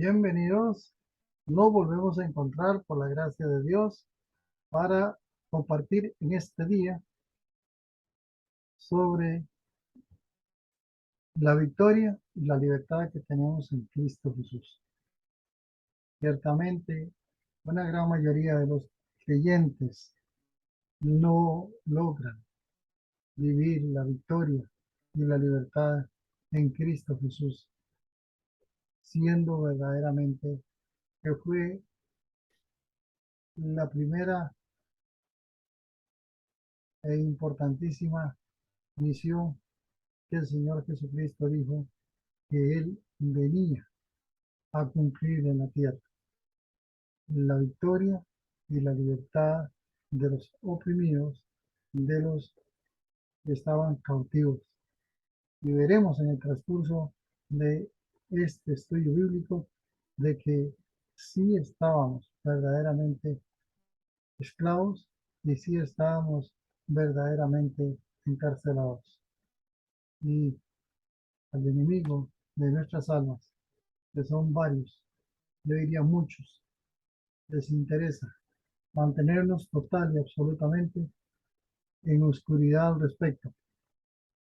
Bienvenidos. Nos volvemos a encontrar por la gracia de Dios para compartir en este día sobre la victoria y la libertad que tenemos en Cristo Jesús. Ciertamente, una gran mayoría de los creyentes no logran vivir la victoria y la libertad en Cristo Jesús, siendo verdaderamente que fue la primera e importantísima misión que el Señor Jesucristo dijo que Él venía a cumplir en la tierra: la victoria y la libertad de los oprimidos, de los que estaban cautivos. Y veremos en el transcurso de este estudio bíblico de que sí estábamos verdaderamente esclavos y sí estábamos verdaderamente encarcelados. Y al enemigo de nuestras almas, que son varios, yo diría muchos, les interesa mantenernos total y absolutamente en oscuridad al respecto,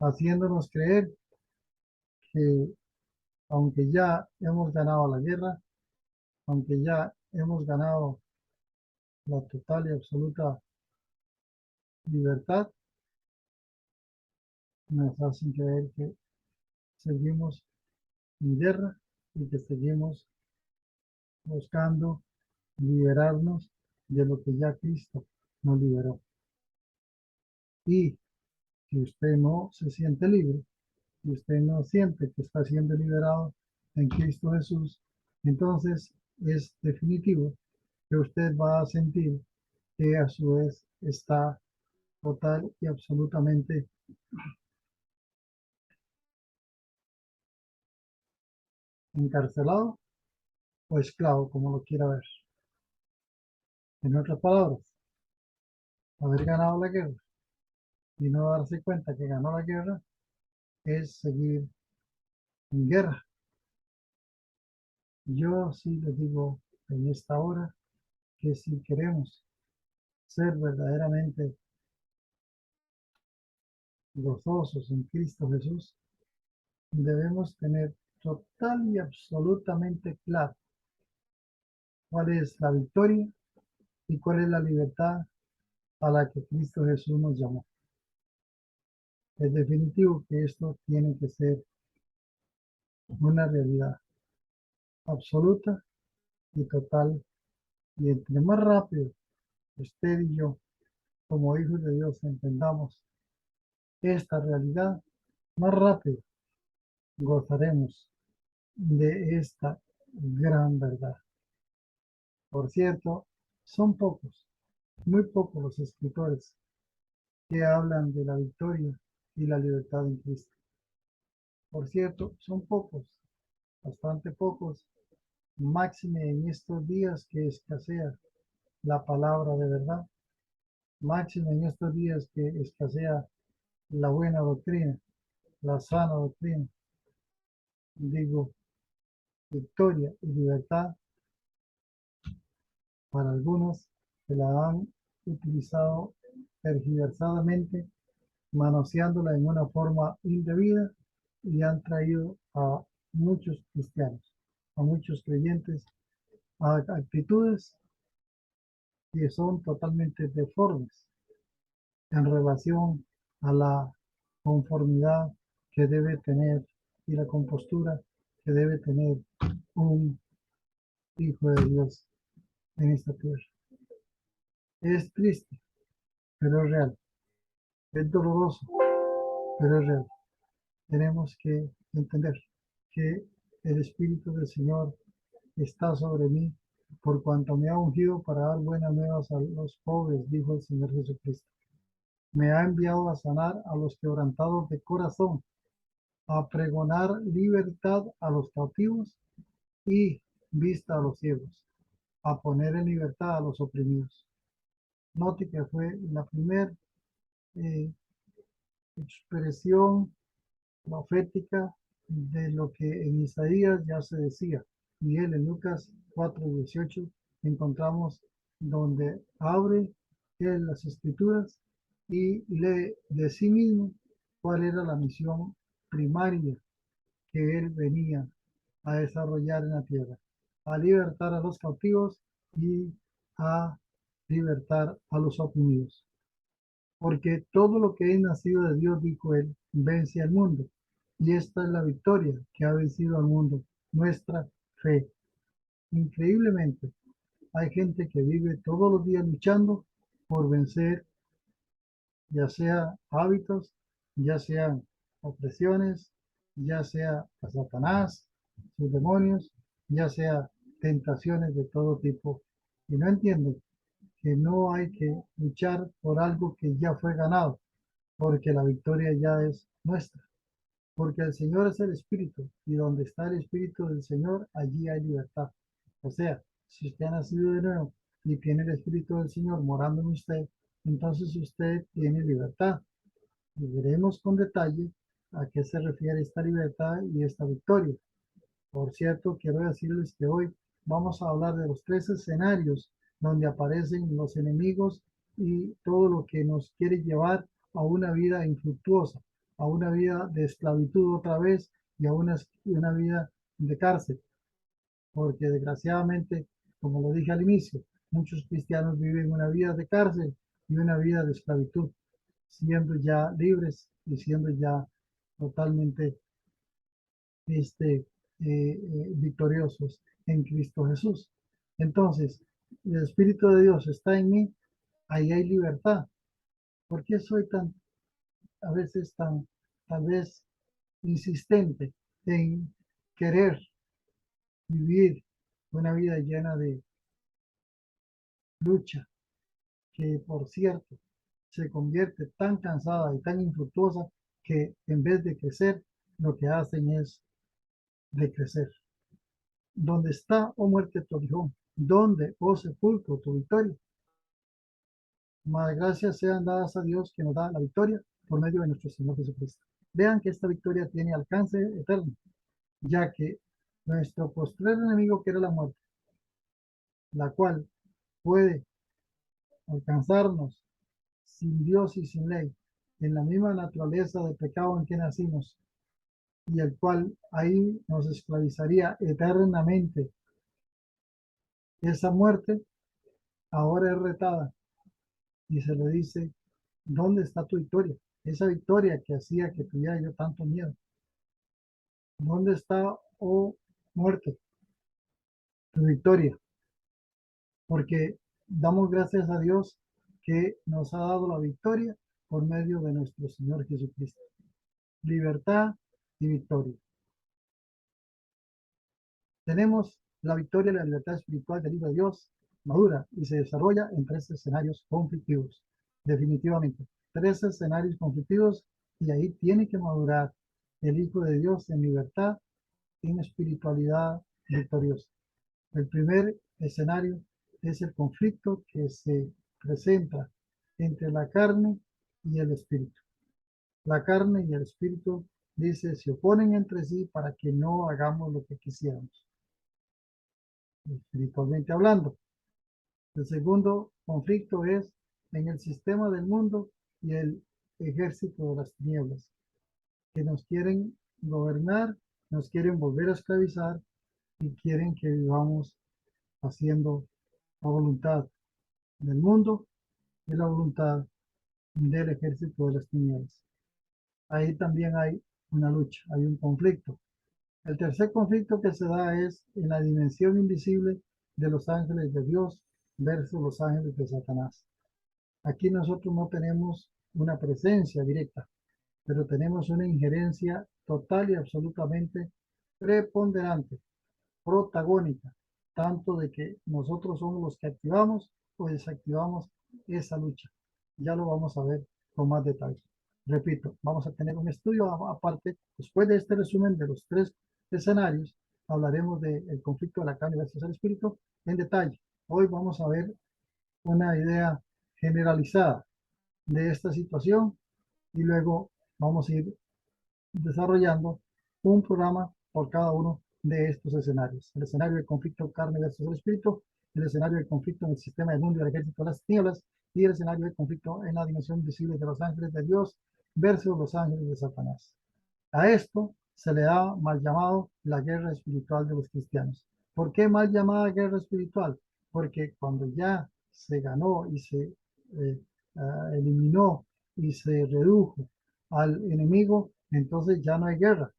haciéndonos creer que aunque ya hemos ganado la guerra, aunque ya hemos ganado la total y absoluta libertad, nos hacen creer que seguimos en guerra y que seguimos buscando liberarnos de lo que ya Cristo nos liberó. Y si usted no se siente libre, si usted no siente que está siendo liberado en Cristo Jesús, entonces es definitivo que usted va a sentir que a su vez está total y absolutamente encarcelado o esclavo, como lo quiera ver. En otras palabras, haber ganado la guerra y no darse cuenta que ganó la guerra es seguir en guerra. Yo sí les digo en esta hora que si queremos ser verdaderamente gozosos en Cristo Jesús, debemos tener total y absolutamente claro cuál es la victoria y cuál es la libertad a la que Cristo Jesús nos llamó. Es definitivo que esto tiene que ser una realidad absoluta y total, y entre más rápido usted y yo, como hijos de Dios, entendamos esta realidad, más rápido gozaremos de esta gran verdad. Por cierto, son pocos, muy pocos los escritores que hablan de la victoria y la libertad en Cristo. Por cierto, son pocos, bastante pocos, máxime en estos días que escasea la palabra de verdad, máxime en estos días que escasea la buena doctrina, la sana doctrina. Digo, victoria y libertad para algunos que la han utilizado tergiversadamente, manoseándola en una forma indebida, y han traído a muchos cristianos, a muchos creyentes, a actitudes que son totalmente deformes en relación a la conformidad que debe tener y la compostura que debe tener un hijo de Dios en esta tierra. Es triste, pero es real. Es doloroso, pero es real. Tenemos que entender que el Espíritu del Señor está sobre mí, por cuanto me ha ungido para dar buenas nuevas a los pobres, dijo el Señor Jesucristo. Me ha enviado a sanar a los quebrantados de corazón, a pregonar libertad a los cautivos y vista a los ciegos, a poner en libertad a los oprimidos. Note que fue la primera eh, expresión profética de lo que en Isaías ya se decía. Miguel, en Lucas 4:18 encontramos donde abre él las escrituras y lee de sí mismo cuál era la misión primaria que él venía a desarrollar en la tierra, a libertar a los cautivos y a libertar a los oprimidos. Porque todo lo que es nacido de Dios, dijo él, vence al mundo. Y esta es la victoria que ha vencido al mundo, nuestra fe. Increíblemente, hay gente que vive todos los días luchando por vencer, ya sea hábitos, ya sean opresiones, ya sea a Satanás, sus demonios, ya sea tentaciones de todo tipo. Y no entienden que no hay que luchar por algo que ya fue ganado, porque la victoria ya es nuestra. Porque el Señor es el Espíritu, y donde está el Espíritu del Señor, allí hay libertad. O sea, si usted ha nacido de nuevo y tiene el Espíritu del Señor morando en usted, entonces usted tiene libertad. Y veremos con detalle a qué se refiere esta libertad y esta victoria. Por cierto, quiero decirles que hoy vamos a hablar de los tres escenarios donde aparecen los enemigos y todo lo que nos quiere llevar a una vida infructuosa, a una vida de esclavitud otra vez y a una vida de cárcel. Porque desgraciadamente, como lo dije al inicio, muchos cristianos viven una vida de cárcel y una vida de esclavitud, siendo ya libres y siendo ya totalmente victoriosos en Cristo Jesús. Entonces, el Espíritu de Dios está en mí, ahí hay libertad. ¿Por qué soy tan, a veces tan, tal vez, insistente en querer vivir una vida llena de lucha, que por cierto se convierte tan cansada y tan infructuosa que en vez de crecer, lo que hacen es decrecer? ¿Dónde está, oh muerte, tu aguijón? ¿Dónde, oh sepulcro, tu victoria? Más gracias sean dadas a Dios que nos da la victoria por medio de nuestro Señor Jesucristo. Vean que esta victoria tiene alcance eterno, ya que nuestro postrer enemigo, que era la muerte, la cual puede alcanzarnos sin Dios y sin ley, en la misma naturaleza de pecado en que nacimos, y el cual ahí nos esclavizaría eternamente. Esa muerte ahora es retada y se le dice: ¿dónde está tu victoria? Esa victoria que hacía que tuviera yo tanto miedo. ¿Dónde está, oh muerte, tu victoria? Porque damos gracias a Dios que nos ha dado la victoria por medio de nuestro Señor Jesucristo. Libertad y victoria. Tenemos la victoria y la libertad espiritual del Hijo de Dios madura y se desarrolla en tres escenarios conflictivos. Definitivamente, tres escenarios conflictivos, y ahí tiene que madurar el Hijo de Dios en libertad, en espiritualidad victoriosa. El primer escenario es el conflicto que se presenta entre la carne y el espíritu. La carne y el espíritu, dice, se oponen entre sí para que no hagamos lo que quisiéramos, espiritualmente hablando. El segundo conflicto es en el sistema del mundo y el ejército de las tinieblas, que nos quieren gobernar, nos quieren volver a esclavizar y quieren que vivamos haciendo la voluntad del mundo y la voluntad del ejército de las tinieblas. Ahí también hay una lucha, hay un conflicto. El tercer conflicto que se da es en la dimensión invisible de los ángeles de Dios versus los ángeles de Satanás. Aquí nosotros no tenemos una presencia directa, pero tenemos una injerencia total y absolutamente preponderante, protagónica, tanto de que nosotros somos los que activamos o desactivamos esa lucha. Ya lo vamos a ver con más detalle. Repito, vamos a tener un estudio aparte. Después de este resumen de los tres escenarios, hablaremos del conflicto de la carne versus el espíritu en detalle. Hoy vamos a ver una idea generalizada de esta situación y luego vamos a ir desarrollando un programa por cada uno de estos escenarios. El escenario de conflicto carne versus el espíritu, el escenario de conflicto en el sistema del mundo y el ejército de las tinieblas, y el escenario de conflicto en la dimensión visible de los ángeles de Dios versus los ángeles de Satanás. A esto se le ha mal llamado la guerra espiritual de los cristianos. ¿Por qué mal llamada guerra espiritual? Porque cuando ya se ganó y se eliminó y se redujo al enemigo, entonces ya no hay guerra.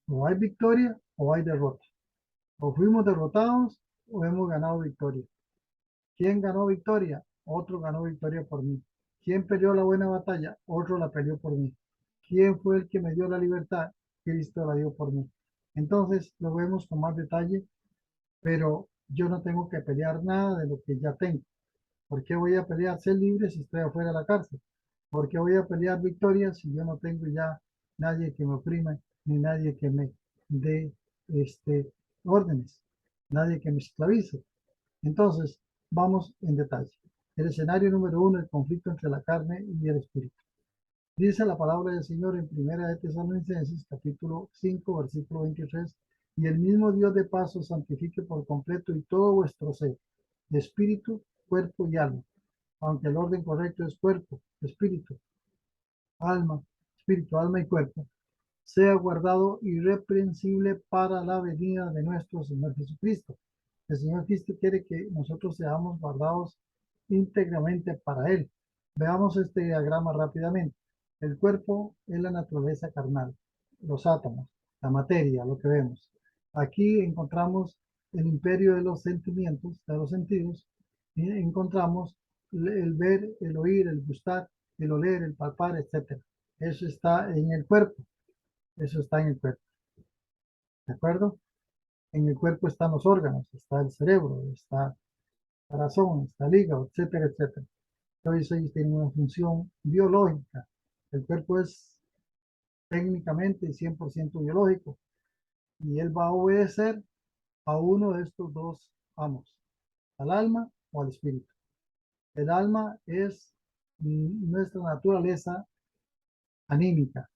O hay victoria o hay derrota. O fuimos derrotados o hemos ganado victoria. ¿Quién ganó victoria? Otro ganó victoria por mí. ¿Quién peleó la buena batalla? Otro la peleó por mí. ¿Quién fue el que me dio la libertad? Cristo la dio por mí. Entonces lo vemos con más detalle, pero yo no tengo que pelear nada de lo que ya tengo. ¿Por qué voy a pelear ser libre si estoy afuera de la cárcel? ¿Por qué voy a pelear victoria si yo no tengo ya nadie que me oprime, ni nadie que me dé órdenes, nadie que me esclavice? Entonces, vamos en detalle. El escenario número uno, el conflicto entre la carne y el espíritu. Dice la palabra del Señor en Primera de Tesalonicenses, capítulo 5, versículo 23, y el mismo Dios de paz os santifique por completo y todo vuestro ser, de espíritu, cuerpo y alma, aunque el orden correcto es cuerpo, alma, espíritu, alma y cuerpo, sea guardado irreprensible para la venida de nuestro Señor Jesucristo. El Señor Cristo quiere que nosotros seamos guardados íntegramente para Él. Veamos este diagrama rápidamente. El cuerpo es la naturaleza carnal, los átomos, la materia, lo que vemos. Aquí encontramos el imperio de los sentimientos, de los sentidos, y encontramos el ver, el oír, el gustar, el oler, el palpar, etc. Eso está en el cuerpo. Eso está en el cuerpo. ¿De acuerdo? En el cuerpo están los órganos, está el cerebro, está el corazón, está el hígado, etcétera, etcétera. Entonces ellos tienen una función biológica. El cuerpo es técnicamente 100% biológico y él va a obedecer a uno de estos dos amos, al alma o al espíritu. El alma es nuestra naturaleza anímica,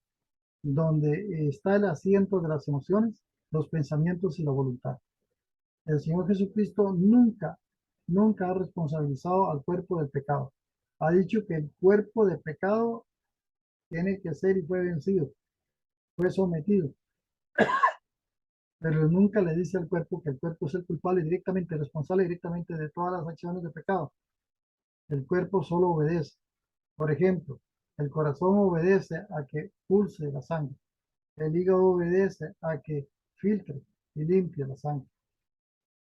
donde está el asiento de las emociones, los pensamientos y la voluntad. El Señor Jesucristo nunca ha responsabilizado al cuerpo del pecado. Ha dicho que el cuerpo de pecado tiene que ser y fue vencido, fue sometido, pero nunca le dice al cuerpo que el cuerpo es el culpable directamente, responsable directamente de todas las acciones de pecado. El cuerpo solo obedece. Por ejemplo, el corazón obedece a que pulse la sangre. El hígado obedece a que filtre y limpie la sangre.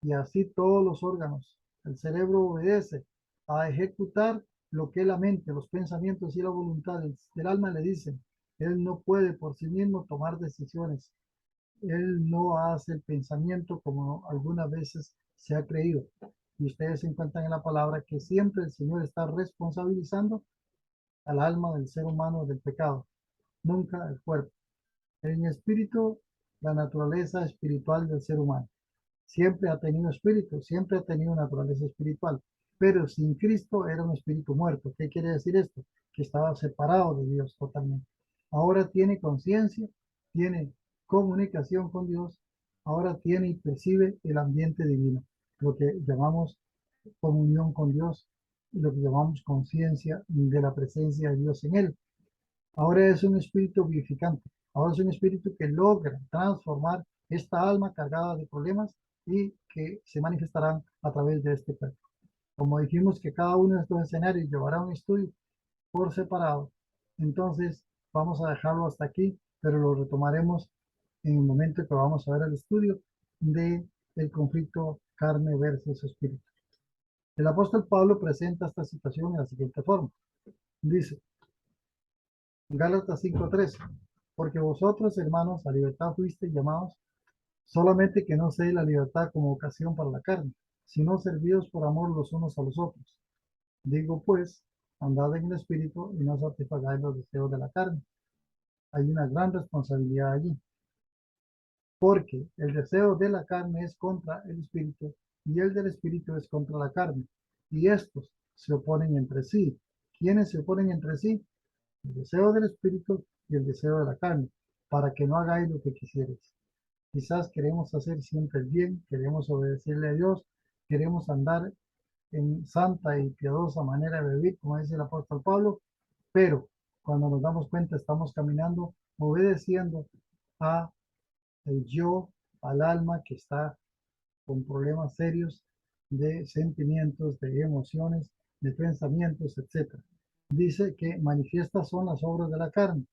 Y así todos los órganos. El cerebro obedece a ejecutar lo que la mente, los pensamientos y la voluntad del alma le dicen. Él no puede por sí mismo tomar decisiones. Él no hace el pensamiento como algunas veces se ha creído. Y ustedes se encuentran en la palabra que siempre el Señor está responsabilizando al alma del ser humano del pecado, nunca el cuerpo. En espíritu, la naturaleza espiritual del ser humano. Siempre ha tenido espíritu, siempre ha tenido naturaleza espiritual, pero sin Cristo era un espíritu muerto. ¿Qué quiere decir esto? Que estaba separado de Dios totalmente. Ahora tiene conciencia, tiene comunicación con Dios, ahora tiene y percibe el ambiente divino, lo que llamamos comunión con Dios, lo que llamamos conciencia de la presencia de Dios en él. Ahora es un espíritu vivificante. Ahora es un espíritu que logra transformar esta alma cargada de problemas y que se manifestarán a través de este cuerpo. Como dijimos que cada uno de estos escenarios llevará un estudio por separado, entonces vamos a dejarlo hasta aquí, pero lo retomaremos en el momento que vamos a ver el estudio de el conflicto carne versus espíritu. El apóstol Pablo presenta esta situación en la siguiente forma. Dice, Gálatas 5:13, porque vosotros, hermanos, a libertad fuisteis llamados, solamente que no seáis la libertad como ocasión para la carne, sino servidos por amor los unos a los otros. Digo pues, andad en el espíritu y no satisfagáis los deseos de la carne. Hay una gran responsabilidad allí, porque el deseo de la carne es contra el espíritu y el del espíritu es contra la carne, y estos se oponen entre sí. ¿Quiénes se oponen entre sí? El deseo del espíritu y el deseo de la carne, para que no hagáis lo que quisierais. Quizás queremos hacer siempre el bien, queremos obedecerle a Dios, queremos andar en santa y piadosa manera de vivir, como dice el apóstol Pablo, pero cuando nos damos cuenta estamos caminando obedeciendo a el yo, al alma que está con problemas serios de sentimientos, de emociones, de pensamientos, etcétera. Dice que manifiestas son las obras de la carne.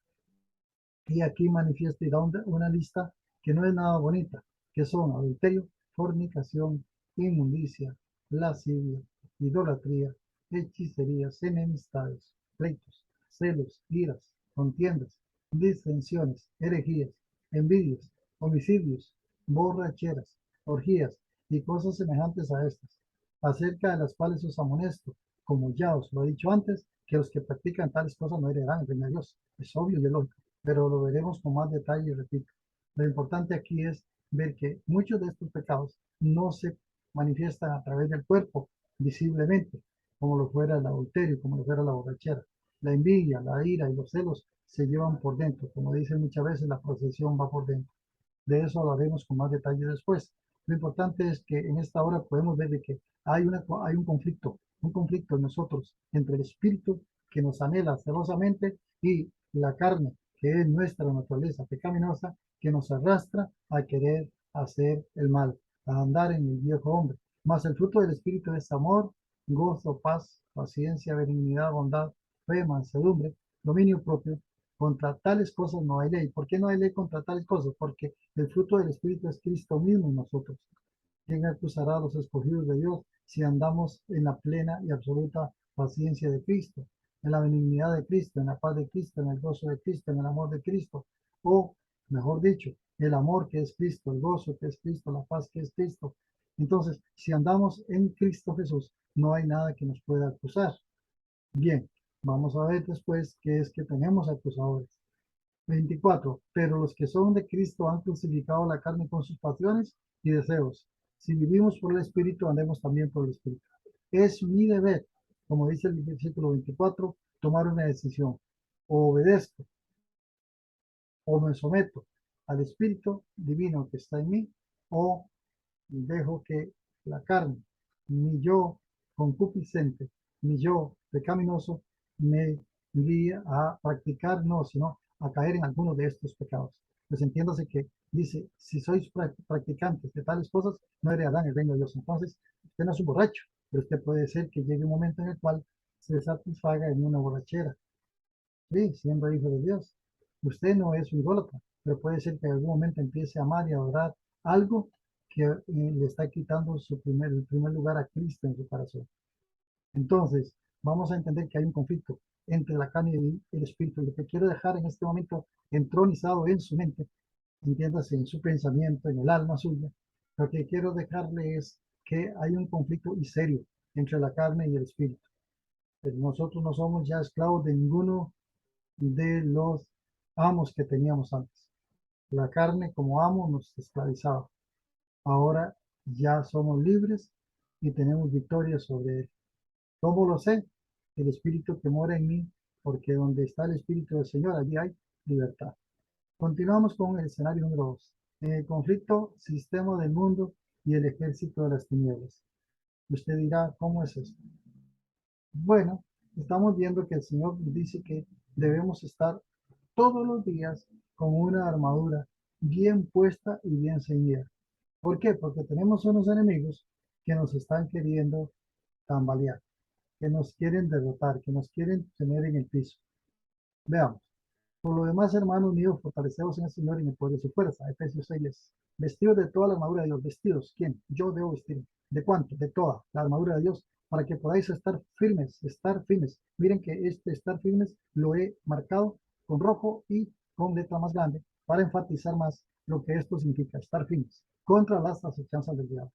Y aquí manifiesta y da una lista que no es nada bonita, que son adulterio, fornicación, inmundicia, lascivia, idolatría, hechicerías, enemistades, pleitos, celos, iras, contiendas, disensiones, herejías, envidias, homicidios, borracheras, orgías y cosas semejantes a estas, acerca de las cuales os amonesto, como ya os lo he dicho antes, que los que practican tales cosas no heredarán el reino de Dios. Es obvio y es lógico, pero lo veremos con más detalle y repito. Lo importante aquí es ver que muchos de estos pecados no se manifiestan a través del cuerpo visiblemente, como lo fuera el adulterio, como lo fuera la borrachera. La envidia, la ira y los celos se llevan por dentro. Como dicen muchas veces, la procesión va por dentro. De eso hablaremos con más detalle después. Lo importante es que en esta hora podemos ver de que hay un conflicto en nosotros entre el espíritu que nos anhela celosamente y la carne, que es nuestra naturaleza pecaminosa, que nos arrastra a querer hacer el mal, a andar en el viejo hombre. Mas el fruto del espíritu es amor, gozo, paz, paciencia, benignidad, bondad, fe, mansedumbre, dominio propio. Contra tales cosas no hay ley. ¿Por qué no hay ley contra tales cosas? Porque el fruto del Espíritu es Cristo mismo en nosotros. ¿Quién acusará a los escogidos de Dios si andamos en la plena y absoluta paciencia de Cristo, en la benignidad de Cristo, en la paz de Cristo, en el gozo de Cristo, en el amor de Cristo? O, mejor dicho, el amor que es Cristo, el gozo que es Cristo, la paz que es Cristo. Entonces, si andamos en Cristo Jesús, no hay nada que nos pueda acusar. Bien, vamos a ver después qué es que tenemos acusadores. 24. Pero los que son de Cristo han crucificado la carne con sus pasiones y deseos. Si vivimos por el Espíritu, andemos también por el Espíritu. Es mi deber, como dice el versículo 24, tomar una decisión. O obedezco o me someto al Espíritu divino que está en mí, o dejo que la carne, mi yo concupiscente, mi yo pecaminoso, me guíe a practicar, no, sino a caer en alguno de estos pecados. Pues entiéndase que dice, si sois practicantes de tales cosas, no heredarán el reino de Dios. Entonces, usted no es un borracho, pero usted puede ser que llegue un momento en el cual se satisfaga en una borrachera, sí, siendo hijo de Dios. Usted no es un idólatra, pero puede ser que en algún momento empiece a amar y a adorar algo que le está quitando el primer lugar a Cristo en su corazón. Entonces, vamos a entender que hay un conflicto entre la carne y el espíritu. Lo que quiero dejar en este momento entronizado en su mente, entiéndase, en su pensamiento, en el alma suya, lo que quiero dejarle es que hay un conflicto y serio entre la carne y el espíritu. Nosotros no somos ya esclavos de ninguno de los amos que teníamos antes. La carne como amo nos esclavizaba. Ahora ya somos libres y tenemos victoria sobre él. ¿Cómo lo sé? El espíritu que mora en mí, porque donde está el espíritu del Señor, allí hay libertad. Continuamos con el escenario número 2. En el conflicto, sistema del mundo y el ejército de las tinieblas. Usted dirá, ¿cómo es esto? Bueno, estamos viendo que el Señor dice que debemos estar todos los días con una armadura bien puesta y bien ceñida. ¿Por qué? Porque tenemos unos enemigos que nos están queriendo tambalear, que nos quieren derrotar, que nos quieren tener en el piso. Veamos. Por lo demás, hermanos míos, fortalecemos en el Señor y en el poder de su fuerza. Efesios 6. Vestidos de toda la armadura de Dios. ¿Vestidos? ¿Quién? Yo debo vestir. ¿De cuánto? De toda la armadura de Dios, para que podáis estar firmes, estar firmes. Miren que este estar firmes lo he marcado con rojo y con letra más grande para enfatizar más lo que esto significa, estar firmes contra las acechanzas del diablo.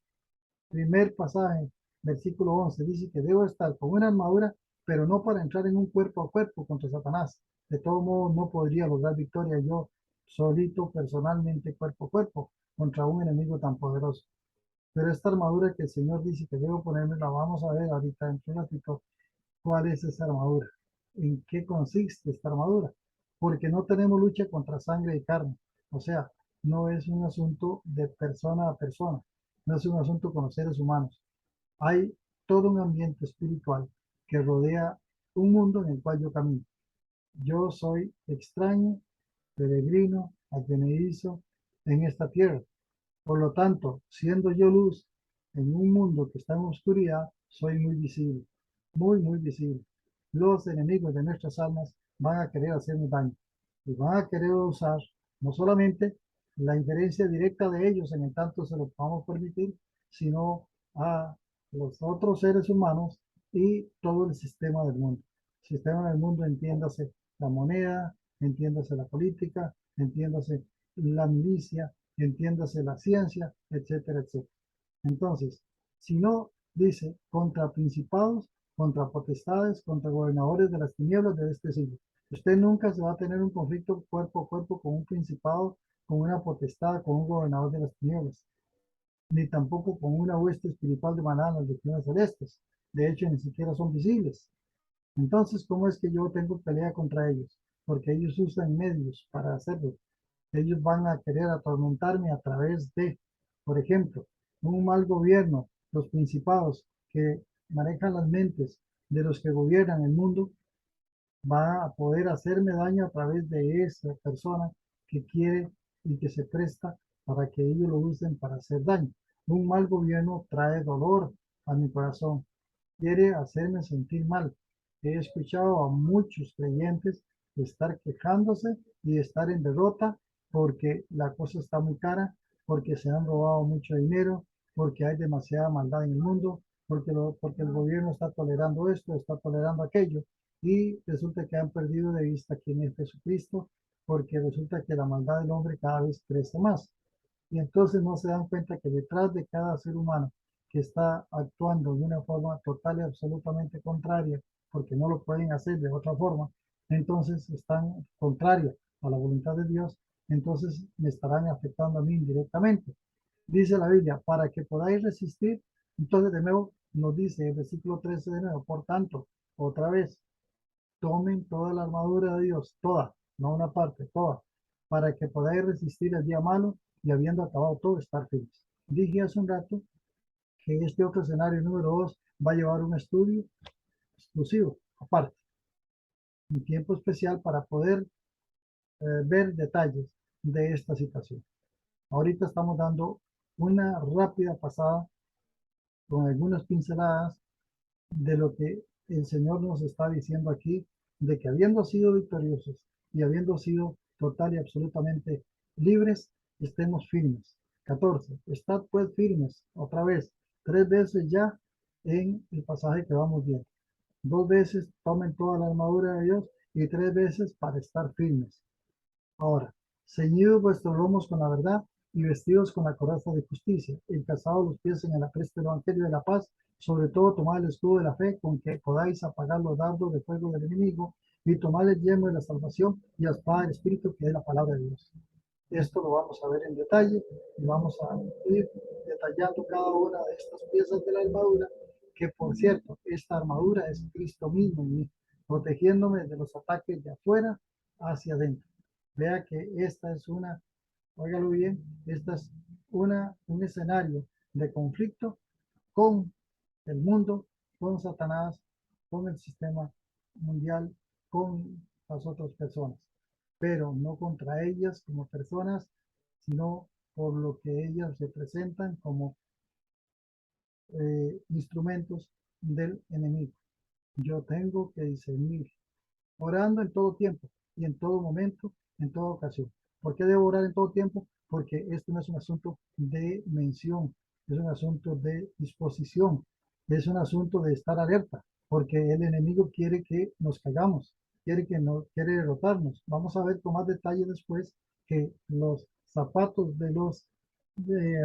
Primer pasaje, versículo 11, dice que debo estar con una armadura, pero no para entrar en un cuerpo a cuerpo contra Satanás. De todo modo, no podría lograr victoria yo solito, personalmente, cuerpo a cuerpo, contra un enemigo tan poderoso. Pero esta armadura que el Señor dice que debo ponerme, la vamos a ver ahorita en un ratito. ¿Cuál es esa armadura? ¿En qué consiste esta armadura? Porque no tenemos lucha contra sangre y carne. O sea, no es un asunto de persona a persona, no es un asunto con los seres humanos. Hay todo un ambiente espiritual que rodea un mundo en el cual yo camino. Yo soy extraño, peregrino, advenedizo en esta tierra. Por lo tanto, siendo yo luz en un mundo que está en oscuridad, soy muy visible, muy, muy visible. Los enemigos de nuestras almas van a querer hacernos daño y van a querer usar no solamente la injerencia directa de ellos en el tanto se lo podamos permitir, sino a los otros seres humanos y todo el sistema del mundo. Sistema del mundo, entiéndase la moneda, entiéndase la política, entiéndase la milicia, entiéndase la ciencia, etcétera, etcétera. Entonces, si no dice contra principados, contra potestades, contra gobernadores de las tinieblas de este siglo. Usted nunca se va a tener un conflicto cuerpo a cuerpo con un principado, con una potestad, con un gobernador de las tinieblas, ni tampoco con una hueste espiritual de maná en las regiones celestes. De hecho, ni siquiera son visibles. Entonces, ¿cómo es que yo tengo pelea contra ellos? Porque ellos usan medios para hacerlo. Ellos van a querer atormentarme a través de, por ejemplo, un mal gobierno, los principados que manejan las mentes de los que gobiernan el mundo, va a poder hacerme daño a través de esa persona que quiere y que se presta para que ellos lo usen para hacer daño. Un mal gobierno trae dolor a mi corazón, quiere hacerme sentir mal. He escuchado a muchos creyentes estar quejándose y estar en derrota porque la cosa está muy cara, porque se han robado mucho dinero, porque hay demasiada maldad en el mundo, porque el gobierno está tolerando esto, está tolerando aquello, y resulta que han perdido de vista quién es Jesucristo, porque resulta que la maldad del hombre cada vez crece más. Y entonces no se dan cuenta que detrás de cada ser humano que está actuando de una forma total y absolutamente contraria, porque no lo pueden hacer de otra forma, entonces están contrarios a la voluntad de Dios, entonces me estarán afectando a mí indirectamente. Dice la Biblia, para que podáis resistir, entonces de nuevo nos dice el versículo 13 de nuevo, por tanto, otra vez, tomen toda la armadura de Dios, toda, no una parte, toda, para que podáis resistir el día malo y habiendo acabado todo, estar firmes. Dije hace un rato que este otro escenario número 2 va a llevar un estudio exclusivo, aparte, un tiempo especial para poder ver detalles de esta situación. Ahorita estamos dando una rápida pasada con algunas pinceladas de lo que el Señor nos está diciendo aquí, de que habiendo sido victoriosos y habiendo sido total y absolutamente libres, estemos firmes. 14. Estad pues firmes, otra vez, 3 veces ya en el pasaje que vamos viendo. 2 veces tomen toda la armadura de Dios y 3 veces para estar firmes. Ahora, ceñidos vuestros lomos con la verdad y vestidos con la coraza de justicia, y calzados los pies en el apresto del evangelio de la paz, sobre todo tomad el escudo de la fe con que podáis apagar los dardos de fuego del enemigo, y tomad el yelmo de la salvación y la espada del Espíritu, que es la palabra de Dios. Esto lo vamos a ver en detalle y vamos a ir detallando cada una de estas piezas de la armadura, que por cierto, esta armadura es Cristo mismo en mí, protegiéndome de los ataques de afuera hacia adentro. Vea que esta es una, óigalo bien, esta es un escenario de conflicto con el mundo, con Satanás, con el sistema mundial, con las otras personas, pero no contra ellas como personas, sino por lo que ellas representan como instrumentos del enemigo. Yo tengo que discernir, orando en todo tiempo y en todo momento, en toda ocasión. ¿Por qué debo orar en todo tiempo? Porque esto no es un asunto de mención, es un asunto de disposición, es un asunto de estar alerta, porque el enemigo quiere que nos caigamos, quiere derrotarnos. Vamos a ver con más detalle después que los zapatos de los de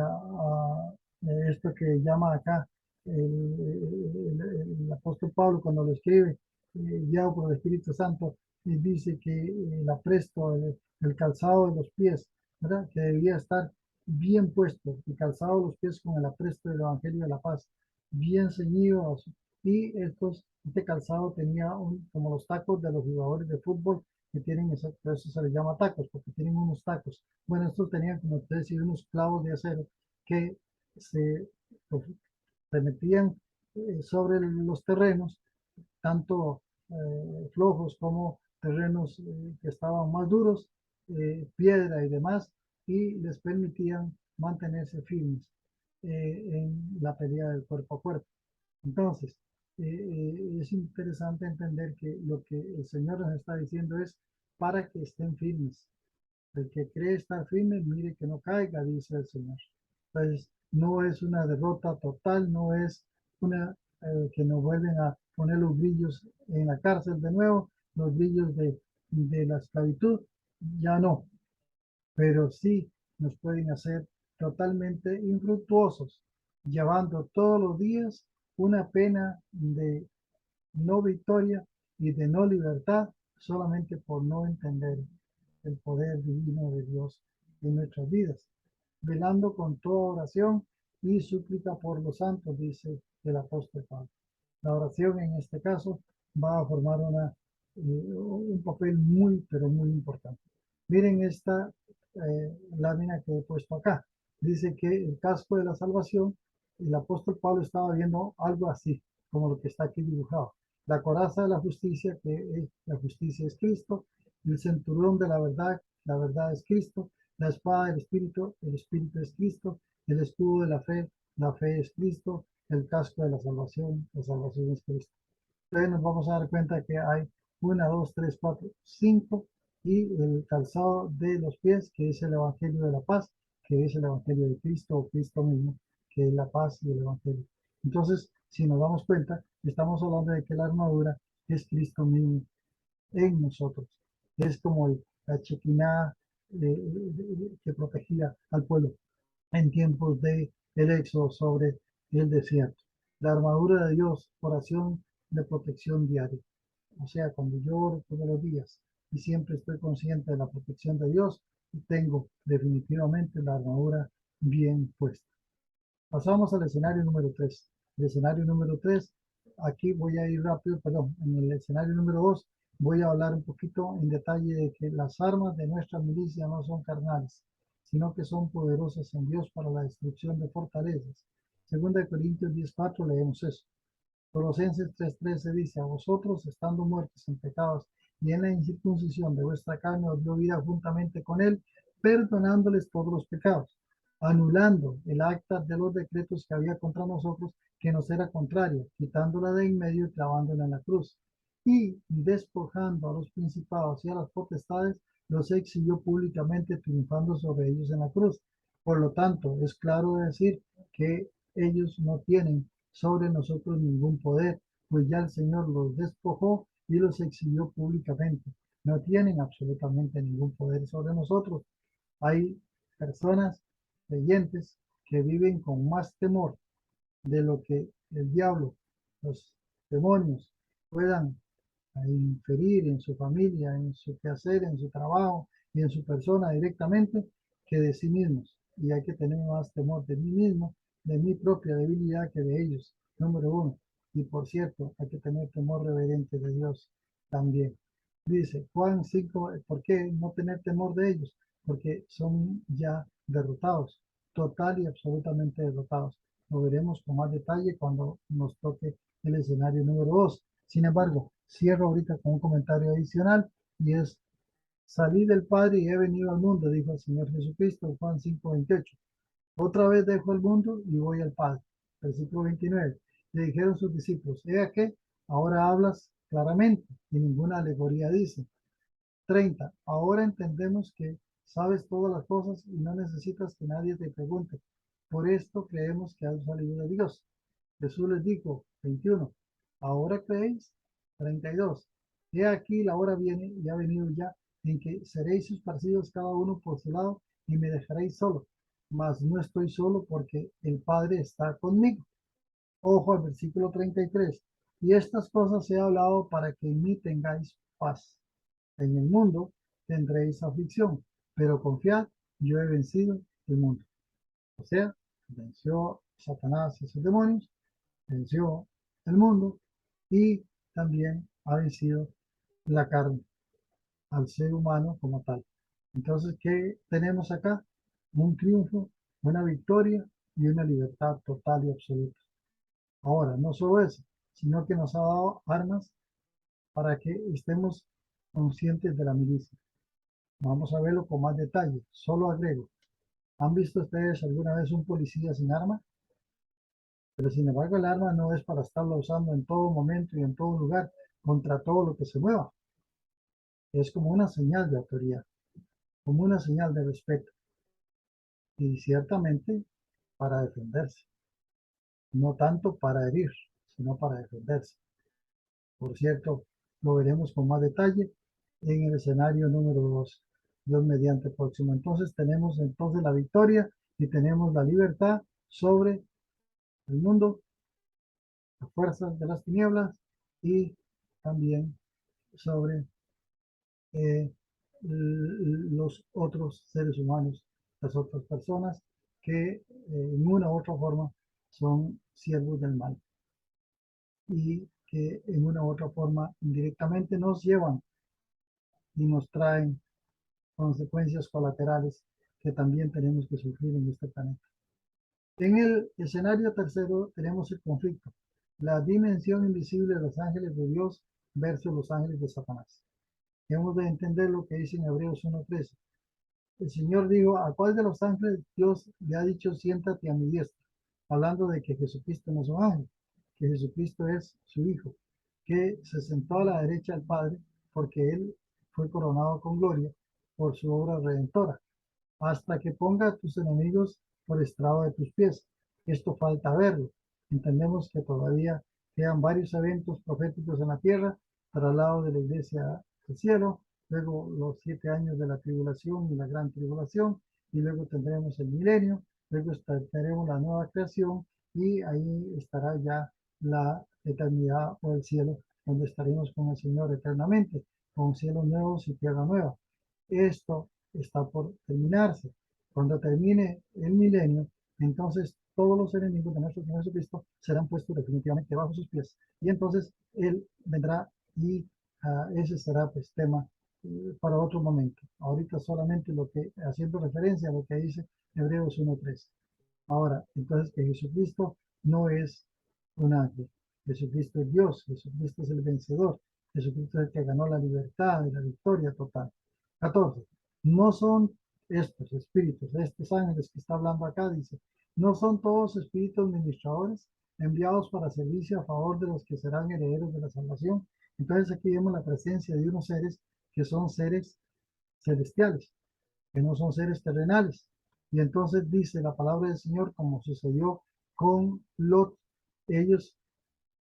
esto que llama acá el apóstol Pablo cuando lo escribe, guiado por el Espíritu Santo, y dice que el apresto, el calzado de los pies, ¿verdad? Que debía estar bien puesto, el calzado de los pies con el apresto del Evangelio de la Paz, bien ceñidos, y este calzado tenía como los tacos de los jugadores de fútbol, que tienen por eso se les llama tacos, porque tienen unos tacos. Bueno, estos tenían, como ustedes decía, unos clavos de acero que se, pues, se metían sobre los terrenos, tanto flojos como terrenos que estaban más duros, piedra y demás, y les permitían mantenerse firmes en la pelea del cuerpo a cuerpo. Entonces, es interesante entender que lo que el Señor nos está diciendo es para que estén firmes. El que cree estar firme, mire que no caiga, dice el Señor. Entonces, no es una derrota total, no es una que nos vuelven a poner los grillos en la cárcel de nuevo, los grillos de la esclavitud, ya no, pero sí nos pueden hacer totalmente infructuosos, llevando todos los días una pena de no victoria y de no libertad solamente por no entender el poder divino de Dios en nuestras vidas, velando con toda oración y súplica por los santos, dice el apóstol Pablo. La oración en este caso va a formar un papel muy, pero muy importante. Miren esta lámina que he puesto acá. Dice que el casco de la salvación, el apóstol Pablo estaba viendo algo así, como lo que está aquí dibujado. La coraza de la justicia, la justicia es Cristo, el cinturón de la verdad es Cristo, la espada del Espíritu, el Espíritu es Cristo, el escudo de la fe es Cristo, el casco de la salvación es Cristo. Entonces nos vamos a dar cuenta que hay una, dos, tres, cuatro, cinco, y el calzado de los pies, que es el Evangelio de la paz, que es el Evangelio de Cristo o Cristo mismo, que es la paz y el Evangelio. Entonces, si nos damos cuenta, estamos hablando de que la armadura es Cristo mismo en nosotros. Es como la chequina que protegía al pueblo en tiempos de el éxodo sobre el desierto. La armadura de Dios, oración de protección diaria. O sea, cuando yo oro todos los días y siempre estoy consciente de la protección de Dios, tengo definitivamente la armadura bien puesta. Pasamos al escenario número 3. El escenario número 3, aquí voy a ir rápido, perdón, en el escenario número 2 voy a hablar un poquito en detalle de que las armas de nuestra milicia no son carnales, sino que son poderosas en Dios para la destrucción de fortalezas. Segunda de Corintios 10:4 leemos eso. Colosenses 3:13 dice, a vosotros, estando muertos en pecados y en la incircuncisión de vuestra carne, os dio vida juntamente con él, perdonándoles todos los pecados, anulando el acta de los decretos que había contra nosotros, que nos era contraria, quitándola de en medio y clavándola en la cruz. Y despojando a los principados y a las potestades, los exhibió públicamente, triunfando sobre ellos en la cruz. Por lo tanto, es claro decir que ellos no tienen sobre nosotros ningún poder, pues ya el Señor los despojó y los exhibió públicamente. No tienen absolutamente ningún poder sobre nosotros. Hay personas creyentes que viven con más temor de lo que el diablo, los demonios puedan inferir en su familia, en su quehacer, en su trabajo y en su persona directamente que de sí mismos. Y hay que tener más temor de mí mismo, de mi propia debilidad que de ellos, número uno. Y por cierto, hay que tener temor reverente de Dios también. Dice Juan 5, ¿por qué no tener temor de ellos? Porque son ya derrotados, total y absolutamente derrotados. Lo veremos con más detalle cuando nos toque el escenario número 2. Sin embargo, cierro ahorita con un comentario adicional y es, salí del Padre y he venido al mundo, dijo el Señor Jesucristo, Juan 5:28. Otra vez dejo el mundo y voy al Padre. Versículo 29. Le dijeron sus discípulos, he que ahora hablas claramente y ninguna alegoría dice. 30. Ahora entendemos que sabes todas las cosas y no necesitas que nadie te pregunte. Por esto creemos que has salido de Dios. Jesús les dijo, 21. ¿Ahora creéis? 32. He aquí la hora viene y ha venido ya en que seréis esparcidos cada uno por su lado y me dejaréis solo. Mas no estoy solo porque el Padre está conmigo. Ojo al versículo 33. Y estas cosas he hablado para que en mí tengáis paz. En el mundo tendréis aflicción, pero confiad, yo he vencido el mundo. O sea, venció Satanás y sus demonios, venció el mundo y también ha vencido la carne. al ser humano como tal. Entonces, ¿qué tenemos acá? Un triunfo, una victoria y una libertad total y absoluta. Ahora, no solo eso, sino que nos ha dado armas para que estemos conscientes de la milicia. Vamos a verlo con más detalle. Solo agrego, ¿han visto ustedes alguna vez un policía sin arma? Pero sin embargo, el arma no es para estarlo usando en todo momento y en todo lugar contra todo lo que se mueva. Es como una señal de autoridad, como una señal de respeto y ciertamente para defenderse, no tanto para herir, sino para defenderse. Por cierto, lo veremos con más detalle en el escenario número 2, Dios mediante próximo. Entonces tenemos entonces la victoria y tenemos la libertad sobre el mundo, las fuerzas de las tinieblas y también sobre eh, los otros seres humanos, las otras personas que en una u otra forma son siervos del mal y que en una u otra forma indirectamente nos llevan y nos traen consecuencias colaterales que también tenemos que sufrir en este planeta. En el escenario tercero tenemos el conflicto, la dimensión invisible de los ángeles de Dios versus los ángeles de Satanás. Hemos de entender lo que dice en Hebreos 1:13. El Señor dijo, ¿a cuál de los ángeles Dios le ha dicho, siéntate a mi diestra? Hablando de que Jesucristo no es un ángel, que Jesucristo es su Hijo, que se sentó a la derecha del Padre porque Él fue coronado con gloria por su obra redentora, hasta que ponga a tus enemigos por estrado de tus pies. Esto falta verlo. Entendemos que todavía quedan varios eventos proféticos en la tierra, traslado de la iglesia al cielo, luego los 7 años de la tribulación y la gran tribulación, y luego tendremos el milenio, luego tendremos la nueva creación, y ahí estará ya la eternidad o el cielo, donde estaremos con el Señor eternamente, con cielos nuevos y tierra nueva. Esto está por terminarse. Cuando termine el milenio, entonces todos los enemigos de nuestro Señor Jesucristo serán puestos definitivamente bajo sus pies. Y entonces Él vendrá y ese será pues tema para otro momento. Ahorita solamente lo que, haciendo referencia a lo que dice Hebreos 1:3. Ahora, entonces que Jesucristo no es un ángel. Jesucristo es Dios, Jesucristo es el vencedor, Jesucristo es el que ganó la libertad y la victoria total. 14. No son estos espíritus, estos ángeles que está hablando acá, dice, no son todos espíritus ministradores enviados para servicio a favor de los que serán herederos de la salvación. Entonces aquí vemos la presencia de unos seres que son seres celestiales, que no son seres terrenales. Y entonces dice la palabra del Señor, como sucedió con Lot, ellos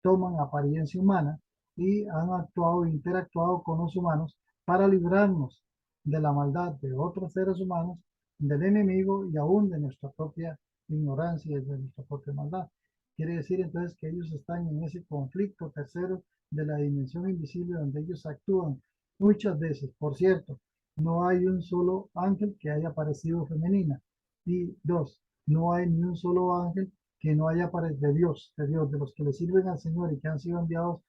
toman apariencia humana y han actuado e interactuado con los humanos para librarnos de la maldad de otros seres humanos, del enemigo y aún de nuestra propia ignorancia y de nuestra propia maldad. Quiere decir entonces que ellos están en ese conflicto tercero de la dimensión invisible donde ellos actúan muchas veces. Por cierto, no hay un solo ángel que haya aparecido femenina. Y dos, no hay ni un solo ángel que no haya aparecido de los que le sirven al Señor y que han sido enviados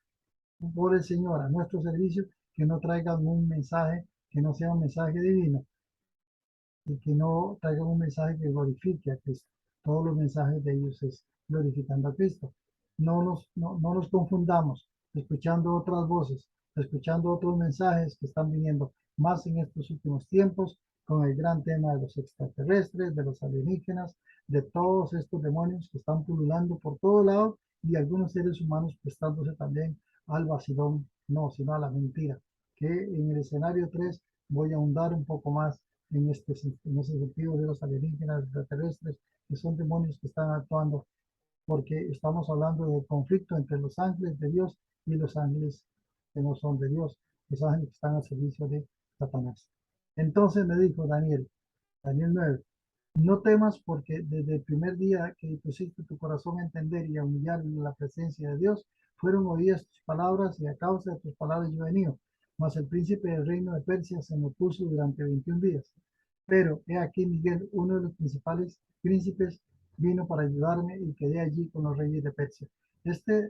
por el Señor a nuestro servicio, que no traigan un mensaje que no sea un mensaje divino y que no traigan un mensaje que glorifique a Cristo. Todos los mensajes de ellos es glorificando a Cristo. No nos confundamos escuchando otras voces, escuchando otros mensajes que están viniendo más en estos últimos tiempos con el gran tema de los extraterrestres, de los alienígenas, de todos estos demonios que están pululando por todo lado y algunos seres humanos prestándose también al vacilón, no, sino a la mentira, que en el escenario 3 voy a ahondar un poco más en ese sentido de los alienígenas extraterrestres, que son demonios que están actuando, porque estamos hablando del conflicto entre los ángeles de Dios y los ángeles que no son de Dios, los ángeles que están al servicio de Satanás. Entonces me dijo Daniel 9, no temas porque desde el primer día que pusiste tu corazón a entender y a humillar en la presencia de Dios, fueron oídas tus palabras y a causa de tus palabras yo he venido. Mas el príncipe del reino de Persia se me opuso durante 21 días. Pero he aquí Miguel, uno de los principales príncipes, vino para ayudarme y quedé allí con los reyes de Persia. Este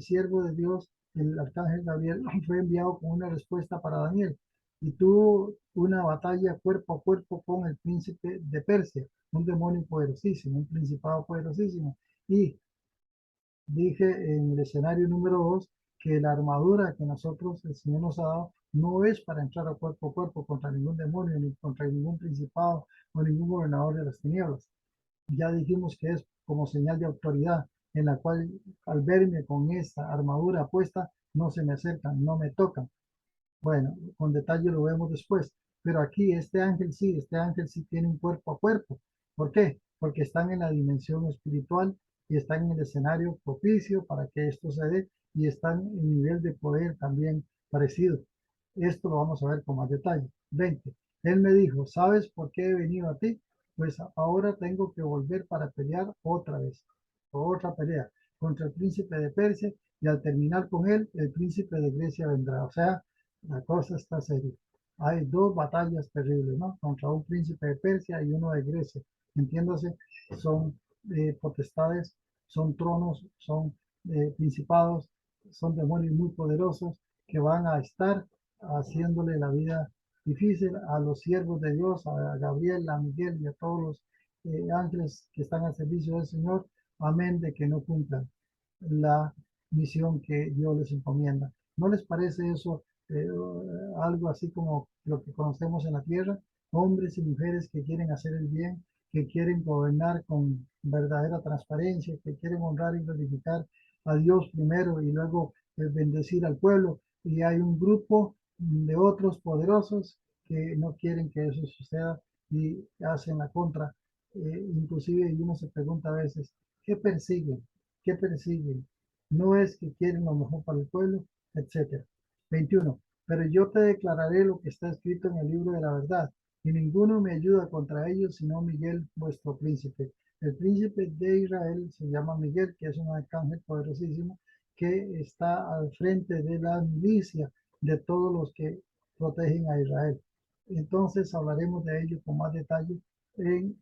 siervo de Dios, el arcángel Gabriel, fue enviado con una respuesta para Daniel. y tuvo una batalla cuerpo a cuerpo con el príncipe de Persia, un demonio poderosísimo, un principado poderosísimo. Y dije en el escenario número 2 que la armadura que nosotros, el Señor nos ha dado, no es para entrar a cuerpo contra ningún demonio, ni contra ningún principado o ningún gobernador de las tinieblas. Ya dijimos que es como señal de autoridad, en la cual al verme con esta armadura puesta, no se me acercan, no me tocan. Bueno, con detalle lo vemos después. Pero aquí este ángel sí tiene un cuerpo a cuerpo. ¿Por qué? Porque están en la dimensión espiritual y están en el escenario propicio para que esto se dé y están en nivel de poder también parecido. Esto lo vamos a ver con más detalle. 20. Él me dijo, ¿sabes por qué he venido a ti? Pues ahora tengo que volver para pelear otra vez, otra pelea contra el príncipe de Persia y al terminar con él, el príncipe de Grecia vendrá. O sea, la cosa está seria. Hay dos batallas terribles, ¿no? Contra un príncipe de Persia y uno de Grecia. Entiéndase, son potestades, son tronos, son principados, son demonios muy poderosos que van a estar haciéndole la vida difícil a los siervos de Dios, a Gabriel, a Miguel y a todos los ángeles que están al servicio del Señor, amén de que no cumplan la misión que Dios les encomienda. ¿No les parece eso algo así como lo que conocemos en la tierra? Hombres y mujeres que quieren hacer el bien, que quieren gobernar con verdadera transparencia, que quieren honrar y glorificar a Dios primero y luego bendecir al pueblo. Y hay un grupo de otros poderosos que no quieren que eso suceda y hacen la contra. Inclusive y uno se pregunta a veces, ¿qué persiguen? ¿Qué persiguen? No es que quieren lo mejor para el pueblo, etcétera. 21. Pero yo te declararé lo que está escrito en el libro de la verdad, y ninguno me ayuda contra ellos, sino Miguel, vuestro príncipe. El príncipe de Israel se llama Miguel, que es un arcángel poderosísimo, que está al frente de la milicia de todos los que protegen a Israel. Entonces hablaremos de ello con más detalle en,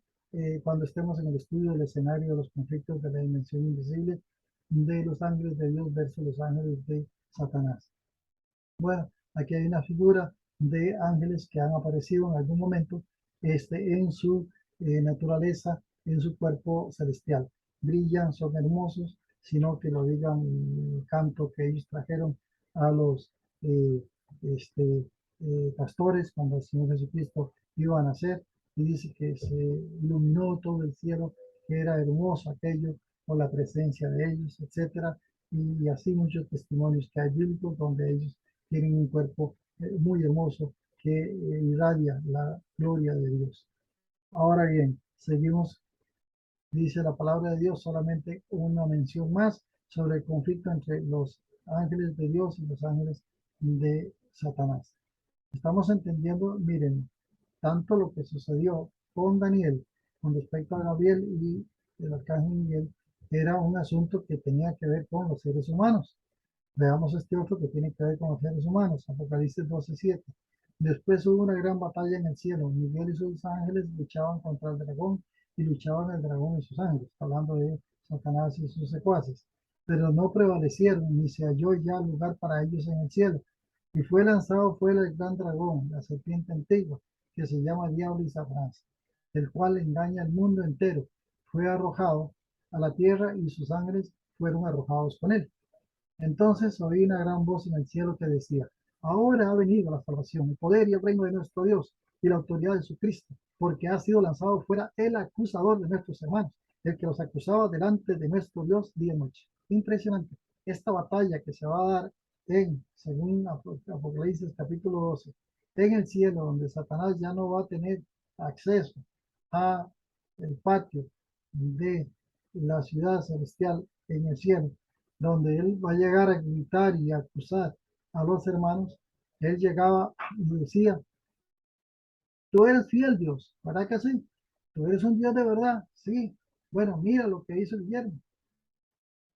cuando estemos en el estudio del escenario de los conflictos de la dimensión invisible de los ángeles de Dios versus los ángeles de Satanás. Bueno, aquí hay una figura de ángeles que han aparecido en algún momento en su naturaleza, en su cuerpo celestial. Brillan, son hermosos, sino que lo digan el canto que ellos trajeron a los eh, este, pastores cuando el Señor Jesucristo iba a nacer. Y dice que se iluminó todo el cielo, que era hermoso aquello por la presencia de ellos, etcétera. Y así muchos testimonios que hay bíblicos donde ellos tienen un cuerpo muy hermoso que irradia la gloria de Dios. Ahora bien, seguimos, dice la palabra de Dios, solamente una mención más sobre el conflicto entre los ángeles de Dios y los ángeles de Satanás. Estamos entendiendo, miren, tanto lo que sucedió con Daniel con respecto a Gabriel y el arcángel Miguel era un asunto que tenía que ver con los seres humanos. Veamos este otro que tiene que ver con los seres humanos, Apocalipsis 12:7. Después hubo una gran batalla en el cielo. Miguel y sus ángeles luchaban contra el dragón y luchaban el dragón y sus ángeles, hablando de Satanás y sus secuaces. Pero no prevalecieron, ni se halló ya lugar para ellos en el cielo. Y fue lanzado fuera el gran dragón, la serpiente antigua, que se llama Diablo y Satanás, el cual engaña al mundo entero. Fue arrojado a la tierra y sus ángeles fueron arrojados con él. Entonces oí una gran voz en el cielo que decía, ahora ha venido la salvación, el poder y el reino de nuestro Dios y la autoridad de su Cristo, porque ha sido lanzado fuera el acusador de nuestros hermanos, el que los acusaba delante de nuestro Dios día y noche. Impresionante. Esta batalla que se va a dar según Apocalipsis capítulo 12, en el cielo, donde Satanás ya no va a tener acceso a el patio de la ciudad celestial en el cielo, donde él va a llegar a gritar y a acusar a los hermanos. Él llegaba y decía, tú eres fiel Dios, ¿verdad que sí? Tú eres un Dios de verdad, sí. Bueno, mira lo que hizo Guillermo.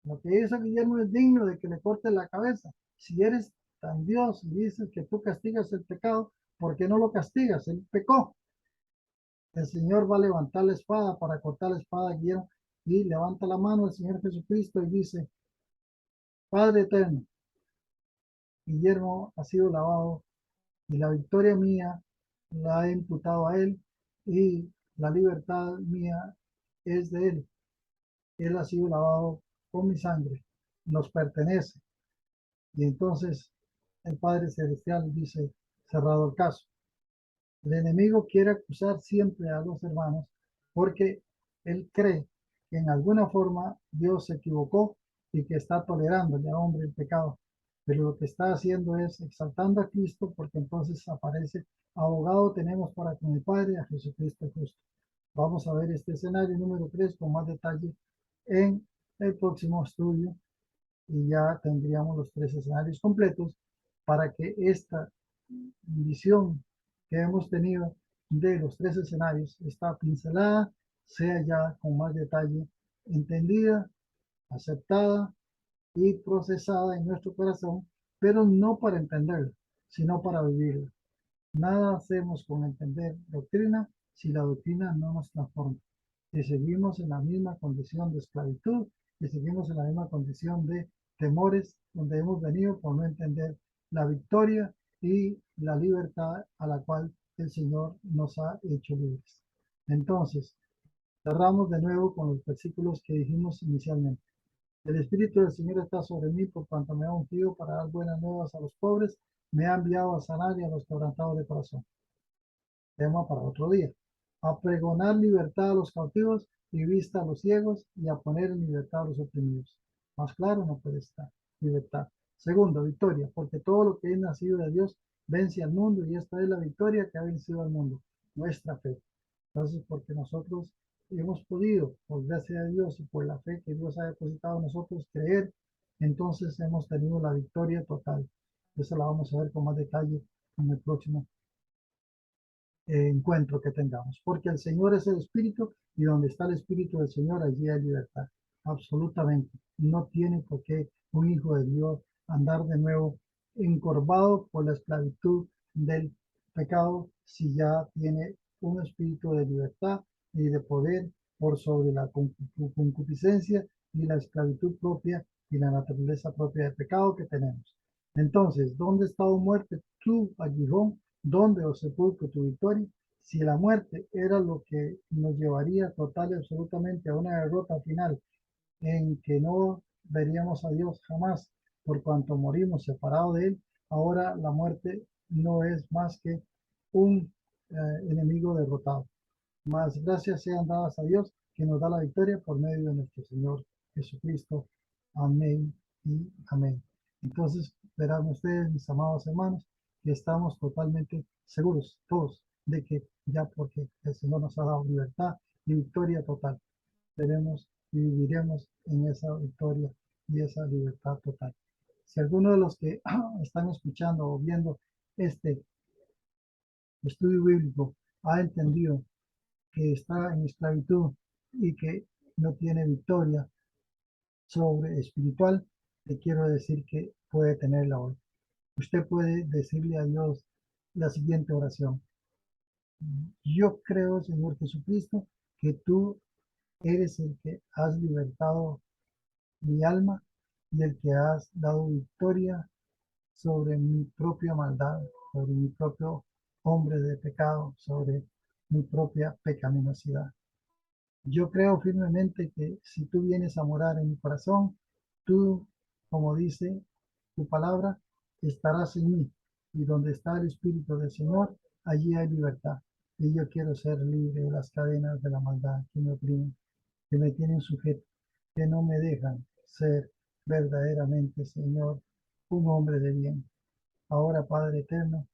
Lo que hizo Guillermo es digno de que le corte la cabeza. Si eres tan Dios y dices que tú castigas el pecado, ¿por qué no lo castigas? Él pecó. El Señor va a levantar la espada para cortar la espada a Guillermo y levanta la mano el Señor Jesucristo y dice, Padre eterno, Guillermo ha sido lavado y la victoria mía la he imputado a Él, y la libertad mía es de Él. Él ha sido lavado con mi sangre, nos pertenece. Y entonces el Padre Celestial dice, cerrado el caso. El enemigo quiere acusar siempre a los hermanos porque él cree que en alguna forma Dios se equivocó y que está tolerándole al hombre el pecado. Pero lo que está haciendo es exaltando a Cristo, porque entonces aparece: abogado tenemos para con el Padre, a Jesucristo justo. Vamos a ver este escenario número 3 con más detalle en el próximo estudio, y ya tendríamos los 3 escenarios completos para que esta visión que hemos tenido de los 3 escenarios, esta pincelada, sea ya con más detalle entendida, aceptada y procesada en nuestro corazón, pero no para entenderla, sino para vivirla. Nada hacemos con entender doctrina si la doctrina no nos transforma. Si seguimos en la misma condición de esclavitud, y seguimos en la misma condición de temores, donde hemos venido por no entender la victoria y la libertad a la cual el Señor nos ha hecho libres. Entonces, cerramos de nuevo con los versículos que dijimos inicialmente. El Espíritu del Señor está sobre mí, por cuanto me ha ungido para dar buenas nuevas a los pobres, me ha enviado a sanar y a los quebrantados de corazón. Tema para otro día. A pregonar libertad a los cautivos y vista a los ciegos, y a poner en libertad a los oprimidos. Más claro no puede estar. Libertad. Segundo, victoria, porque todo lo que es nacido de Dios vence al mundo, y esta es la victoria que ha vencido al mundo, nuestra fe. Entonces, porque nosotros hemos podido, por gracia de Dios y por la fe que Dios ha depositado en nosotros, creer, entonces hemos tenido la victoria total. Eso la vamos a ver con más detalle en el próximo encuentro que tengamos, porque el Señor es el Espíritu, y donde está el Espíritu del Señor, allí hay libertad. Absolutamente. No tiene por qué un hijo de Dios andar de nuevo encorvado por la esclavitud del pecado, si ya tiene un espíritu de libertad y de poder por sobre la concupiscencia y la esclavitud propia y la naturaleza propia del pecado que tenemos. Entonces, ¿dónde está, tu muerte, tu aguijón? ¿Dónde, os sepulcro, tu victoria? Si la muerte era lo que nos llevaría total y absolutamente a una derrota final, en que no veríamos a Dios jamás, por cuanto morimos separados de Él, ahora la muerte no es más que un enemigo derrotado. Más gracias sean dadas a Dios, que nos da la victoria por medio de nuestro Señor Jesucristo. Amén y amén. Entonces, verán ustedes, mis amados hermanos, que estamos totalmente seguros, todos, de que ya, porque el Señor nos ha dado libertad y victoria total, tenemos y viviremos en esa victoria y esa libertad total. Si alguno de los que están escuchando o viendo este estudio bíblico ha entendido que está en esclavitud y que no tiene victoria sobre espiritual, le quiero decir que puede tenerla hoy. Usted puede decirle a Dios la siguiente oración: yo creo, Señor Jesucristo, que tú eres el que has libertado mi alma, y el que has dado victoria sobre mi propia maldad, sobre mi propio hombre de pecado, sobre mi propia pecaminosidad. Yo creo firmemente que si tú vienes a morar en mi corazón, tú, como dice tu palabra, estarás en mí. Y donde está el Espíritu del Señor, allí hay libertad. Y yo quiero ser libre de las cadenas de la maldad que me oprimen, que me tienen sujeto, que no me dejan ser verdaderamente, Señor, un hombre de bien. Ahora, Padre eterno,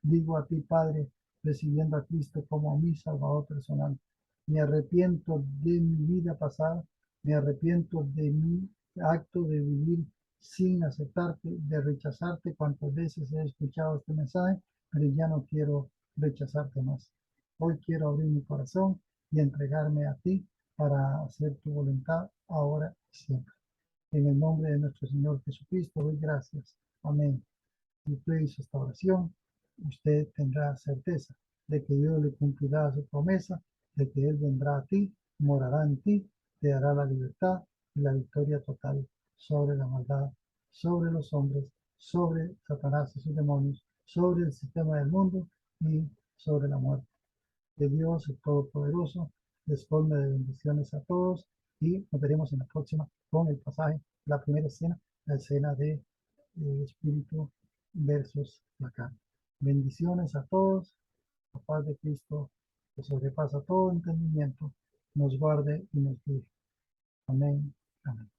digo a ti, Padre, recibiendo a Cristo como mi Salvador personal, me arrepiento de mi vida pasada, me arrepiento de mi acto de vivir sin aceptarte, de rechazarte cuantas veces he escuchado este mensaje, pero ya no quiero rechazarte más. Hoy quiero abrir mi corazón y entregarme a ti para hacer tu voluntad ahora y siempre. En el nombre de nuestro Señor Jesucristo doy gracias. Amén. Si usted hizo esta oración, usted tendrá certeza de que Dios le cumplirá su promesa, de que Él vendrá a ti, morará en ti, te dará la libertad y la victoria total sobre la maldad, sobre los hombres, sobre Satanás y sus demonios, sobre el sistema del mundo y sobre la muerte. Que Dios, el Todopoderoso, les colme de bendiciones a todos y nos veremos en la próxima con el pasaje, la primera escena, la escena de espíritu versus la carne. Bendiciones a todos, la paz de Cristo que sobrepasa todo entendimiento, nos guarde y nos guíe. Amén. Amén.